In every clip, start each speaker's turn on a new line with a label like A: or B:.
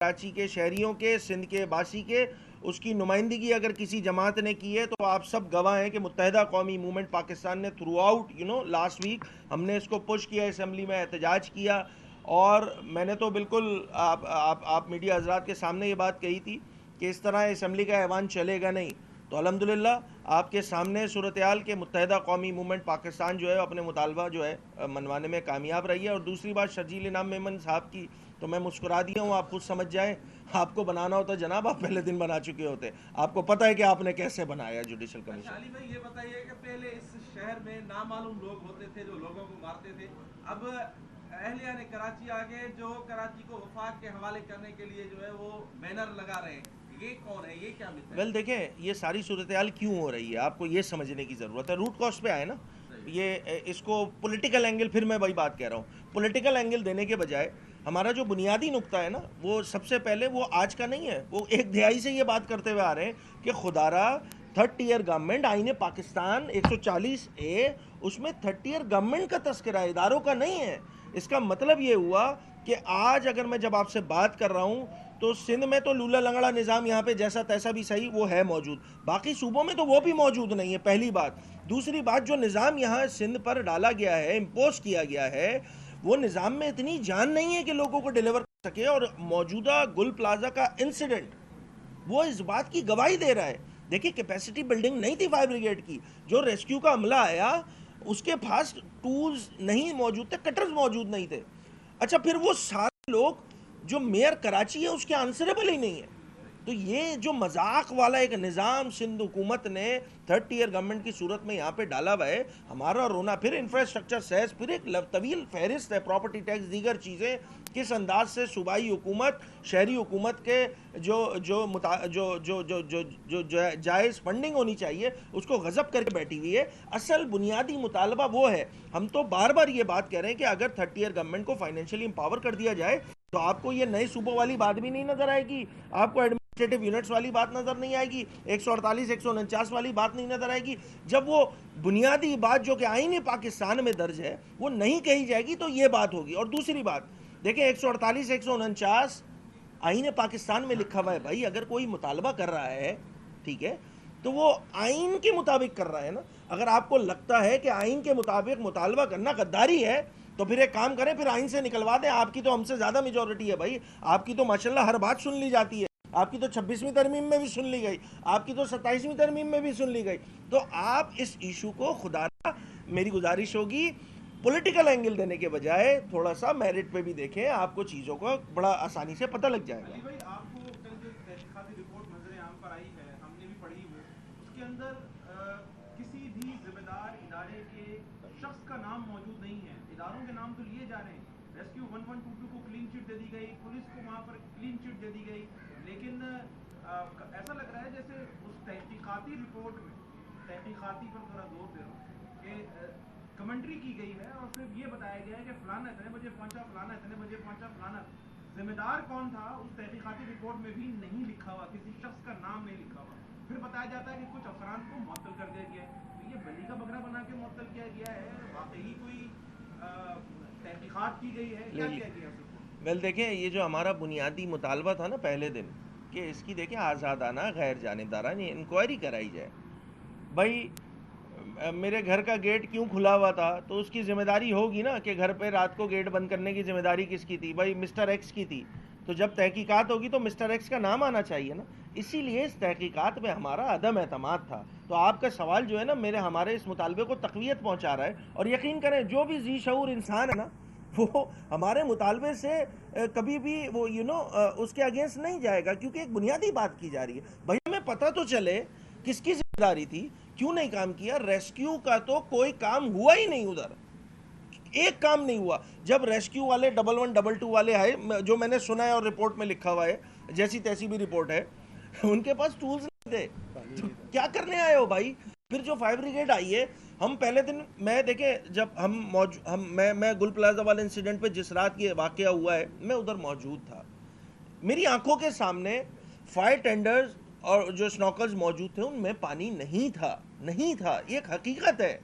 A: کراچی کے شہریوں کے، سندھ کے باسی کے، اس کی نمائندگی اگر کسی جماعت نے کی ہے تو آپ سب گواہ ہیں کہ متحدہ قومی موومنٹ پاکستان نے تھرو آؤٹ لاسٹ ویک ہم نے اس کو پش کیا، اسمبلی میں احتجاج کیا، اور میں نے تو بالکل آپ میڈیا حضرات کے سامنے یہ بات کہی تھی کہ اس طرح اسمبلی کا ایوان چلے گا نہیں، تو الحمدللہ آپ کے سامنے صورتحال کے متحدہ قومی موومنٹ پاکستان جو ہے اپنے مطالبہ جو ہے منوانے میں کامیاب رہی ہے۔ اور دوسری بات شرجیل انعام میمن صاحب کی تو میں مسکرا دیا ہوں، آپ خود سمجھ جائیں، آپ کو بنانا ہوتا جناب آپ پہلے دن بنا چکے ہوتے، آپ کو پتہ ہے کہ آپ نے کیسے بنایا جوڈیشل کمیشن۔
B: علی بھائی یہ بتائیے کہ پہلے اس شہر میں نامعلوم لوگ ہوتے تھے جو لوگوں کو مارتے تھے، اب اہلیان کراچی آگے جو کراچی کو وفاق کے حوالے کرنے کے لیے جو ہے وہ بینر لگا رہے ہیں، یہ کون ہے، یہ کیا مثال ہے؟
A: ویل دیکھیں یہ ساری صورتحال کیوں ہو رہی ہے آپ کو یہ سمجھنے کی ضرورت ہے، روٹ کاز پہ آئے نا، یہ اس کو پولیٹیکل اینگل، پھر میں وہی بات کہہ رہا ہوں، پولیٹیکل اینگل دینے کے بجائے ہمارا جو بنیادی نقطہ ہے نا وہ سب سے پہلے وہ آج کا نہیں ہے، وہ ایک دہائی سے یہ بات کرتے ہوئے آ رہے ہیں کہ خدا را تھرڈ ٹیئر گورنمنٹ آئین پاکستان 140A اس میں تھرڈ ٹیئر گورنمنٹ کا تذکرہ ہے، اداروں کا نہیں ہے۔ اس کا مطلب یہ ہوا کہ آج اگر میں جب آپ سے بات کر رہا ہوں تو سندھ میں تو لولا لنگڑا نظام یہاں پہ جیسا تیسا بھی صحیح وہ ہے موجود، باقی صوبوں میں تو وہ بھی موجود نہیں ہے، پہلی بات۔ دوسری بات جو نظام یہاں سندھ پر ڈالا گیا ہے، امپوز کیا گیا ہے، وہ نظام میں اتنی جان نہیں ہے کہ لوگوں کو ڈیلیور کر سکے، اور موجودہ گل پلازا کا انسیڈنٹ وہ اس بات کی گواہی دے رہا ہے۔ دیکھیں کیپیسٹی بلڈنگ نہیں تھی فائر بریگیڈ کی، جو ریسکیو کا عملہ آیا اس کے پاس ٹولز نہیں موجود تھے، کٹرز موجود نہیں تھے۔ اچھا پھر وہ سارے لوگ جو میئر کراچی ہے اس کے آنسریبل ہی نہیں ہے، تو یہ جو مذاق والا ایک نظام سندھ حکومت نے تھرڈ ٹیئر گورنمنٹ کی صورت میں یہاں پہ ڈالا ہوا ہے، ہمارا رونا، پھر انفراسٹرکچر سیز، پھر ایک طویل فہرست ہے، پراپرٹی ٹیکس، دیگر چیزیں، کس انداز سے صوبائی حکومت شہری حکومت کے جو جائز فنڈنگ ہونی چاہیے اس کو غضب کر کے بیٹھی ہوئی ہے۔ اصل بنیادی مطالبہ وہ ہے، ہم تو بار بار یہ بات کہہ رہے ہیں کہ اگر تھرڈ ٹیئر گورنمنٹ کو فائنینشلی امپاور کر دیا جائے تو آپ کو یہ نئے صوبوں والی بات بھی نہیں نظر آئے گی، آپ کو ایڈمنسٹریٹو یونٹس والی بات نظر نہیں آئے گی، 148 149 والی بات نہیں نظر آئے گی۔ جب وہ بنیادی بات جو کہ آئین پاکستان میں درج ہے وہ نہیں کہی جائے گی تو یہ بات ہوگی۔ اور دوسری بات دیکھیں 148 149 آئین پاکستان میں لکھا ہوا ہے بھائی، اگر کوئی مطالبہ کر رہا ہے ٹھیک ہے تو وہ آئین کے مطابق کر رہا ہے نا۔ اگر آپ کو لگتا ہے کہ آئین کے مطابق مطالبہ کرنا غداری ہے تو پھر ایک کام کریں، پھر آئین سے نکلوا دیں، آپ کی تو ہم سے زیادہ میجورٹی ہے بھائی، آپ کی تو ماشاءاللہ ہر بات سن لی جاتی ہے، آپ کی تو 26ویں ترمیم میں بھی سن لی گئی، آپ کی تو 27ویں ترمیم میں بھی سن لی گئی، تو آپ اس ایشو کو خدا را میری گزارش ہوگی پولیٹیکل اینگل دینے کے بجائے تھوڑا سا میرٹ پہ بھی دیکھیں، آپ کو چیزوں کو بڑا آسانی سے پتہ لگ جائے گا۔
B: علی بھائی آپ کو کل جو تحقیقاتی رپورٹ نظر عام پر آئی ہے، ہم نے بھی پڑھی ہے، اس کے اندر کسی بھی ذمہ دار ادارے کے شخص کا نام موجود نہیں ہے، اداروں کے نام تو لیے جا رہے ہیں، ریسکیو 1122 کو کلین چٹ دے دی گئی، پولیس کو وہاں پر کلین چٹ دے دی گئی، لیکن ایسا لگ رہا ہے جیسے اس تحقیقاتی رپورٹ میں، تحقیقاتی پر تھوڑا زور دے رہا ہوں کہ کمنٹری کی گئی ہے اور صرف یہ بتایا گیا ہے کہ فلانا اتنے بجے پہنچا، فلانا اتنے بجے پہنچا، فلانا ذمہ دار کون تھا اس تحقیقاتی رپورٹ میں بھی نہیں لکھا ہوا، کسی شخص کا نام نہیں لکھا ہوا، پھر بتایا جاتا ہے کہ کچھ افسران کو معطل کر دیا گیا ہے، تو یہ بلی کا بکرا بنا کے معطل کیا گیا ہے، واقعی کوئی تحقیقات کی گئی ہے، کیا کیا گیا؟
A: ویل دیکھیں یہ جو ہمارا بنیادی مطالبہ تھا نا پہلے دن کہ اس کی دیکھیں آزادانہ غیر جانبدارانہ انکوائری کرائی جائے، بھائی میرے گھر کا گیٹ کیوں کھلا ہوا تھا تو اس کی ذمہ داری ہوگی نا کہ گھر پہ رات کو گیٹ بند کرنے کی ذمہ داری کس کی تھی؟ بھائی مسٹر ایکس کی تھی، تو جب تحقیقات ہوگی تو مسٹر ایکس کا نام آنا چاہیے نا، اسی لیے اس تحقیقات میں ہمارا عدم اعتماد تھا۔ تو آپ کا سوال جو ہے نا ہمارے اس مطالبے کو تقویت پہنچا رہا ہے، اور یقین کریں جو بھی ذی شعور انسان ہے نا وہ ہمارے مطالبے سے کبھی بھی وہ اس کے اگینسٹ نہیں جائے گا، کیونکہ ایک بنیادی بات کی جا رہی ہے۔ بھائی ہمیں پتہ تو چلے کس کی ذمہ داری تھی، کیوں نہیں کام کیا؟ ریسکیو کا تو کوئی کام ہوا ہی نہیں، ادھر ایک کام نہیں ہوا۔ جب ریسکیو والے 1122 والے آئے، جو میں نے سنا ہے اور رپورٹ میں لکھا ہوا ہے، جیسی تیسی بھی رپورٹ ہے، ان کے پاس ٹولز نہیں تھے، تو کیا کرنے آئے ہو بھائی؟ پھر جو فائر بریگیڈ آئی ہے، ہم پہلے دن میں دیکھیں جب میں گل پلازا والے انسیڈنٹ پہ جس رات یہ واقعہ ہوا ہے میں ادھر موجود تھا، میری آنکھوں کے سامنے فائر ٹینڈرز اور جو سنوکرز موجود تھے ان میں پانی نہیں تھا، یہ ایک حقیقت ہے۔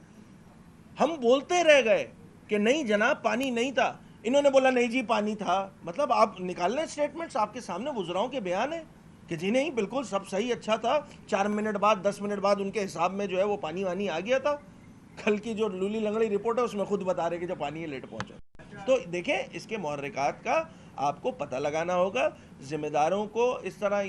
A: ہم بولتے رہ گئے کہ نہیں جناب پانی نہیں تھا، انہوں نے بولا نہیں جی پانی تھا. مطلب آپ نکال لیں اسٹیٹمنٹس, آپ کے سامنے وزراؤں کے بیان ہیں کہ جی نہیں بالکل سب صحیح اچھا تھا, 4 منٹ بعد 10 منٹ بعد ان کے حساب میں جو ہے وہ پانی وانی آ گیا تھا. کل کی جو لولی لنگڑی رپورٹ ہے اس میں خود بتا رہے کہ جو پانی لیٹ پہنچا. تو دیکھیں اس کے محرکات کا آپ کو پتہ لگانا ہوگا. ذمہ داروں کو اس طرح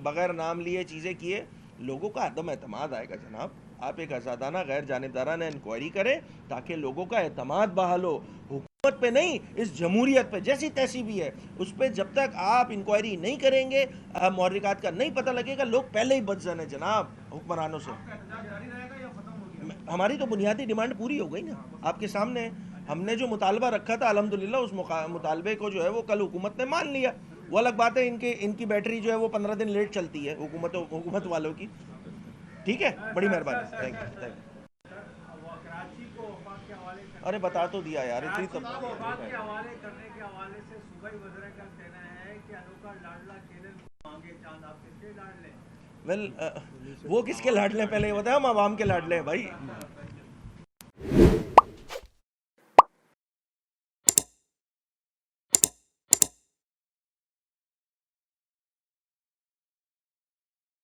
A: بغیر نام لیے چیزیں کیے لوگوں کا عدم اعتماد آئے گا جناب. آپ ایک آزادانہ غیر جانبدارانہ انکوائری کریں تاکہ لوگوں کا اعتماد بحال ہو, حکومت پہ نہیں, اس جمہوریت پہ جیسی تیسی بھی ہے اس پہ. جب تک آپ انکوائری نہیں کریں گے, محرکات کا نہیں پتہ لگے گا, لوگ پہلے ہی بدزن ہیں جناب حکمرانوں سے.
B: آپ کا احتجاج جاری رہے گا یا ختم ہو گیا؟
A: ہماری تو بنیادی ڈیمانڈ پوری ہو گئی نا, آپ کے سامنے ہے. ہم نے جو مطالبہ رکھا تھا الحمدللہ اس مطالبے کو جو ہے وہ کل حکومت نے مان لیا. وہ الگ بات ہے ان کی بیٹری جو ہے وہ 15 دن لیٹ چلتی ہے حکومت والوں کی. ٹھیک ہے, بڑی مہربانی, تھینک یو.
B: کراچی کو وفاق کے حوالے کرنے
A: ارے بتا تو دیا یار, اتنی
B: کے حوالے کرنے کے حوالے سے صوبائی وزیر کا کہنا ہے کہ انوکھا لاڈلا کیلر مانگے چاند آپ کس کے لاڈلے.
A: ویل وہ کس کے لاڈلے ہیں پہلے یہ بتایا, ہم عوام کے لاڈلے ہیں بھائی.